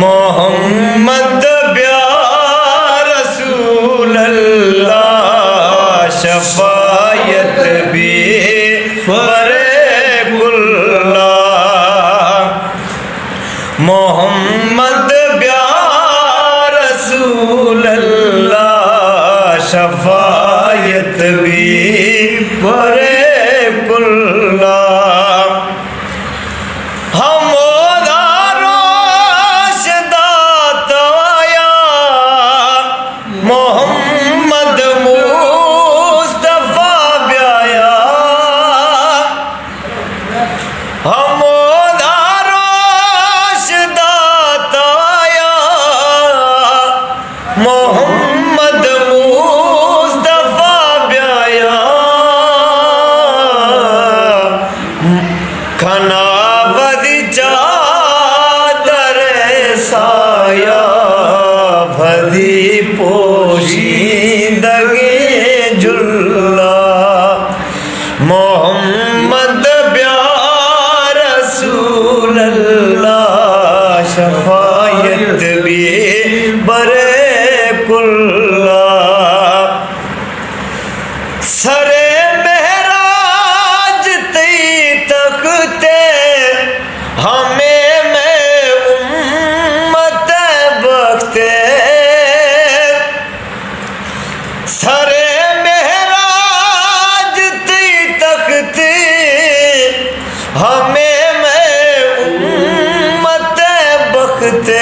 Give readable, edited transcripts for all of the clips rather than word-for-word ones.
محمد بیا رسول اللہ شفاعت بھی برے کلّا محمد بیا رسول اللہ شفاعت بھی برے کلّا محمد مصطفیٰ بیایا کھنا بدی چادر سایہ بھدی پوشیدگی جھلا محمد بیا رسول اللہ شفاعت بھی برے سرے مہراج تی تختے ہمیں میں امت بختے سرے مہراج تی تختے ہمیں میں امت بختے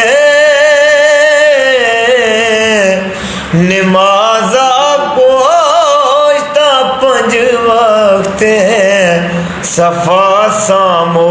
نمازہ پوشتا پنج وقت صفا سامو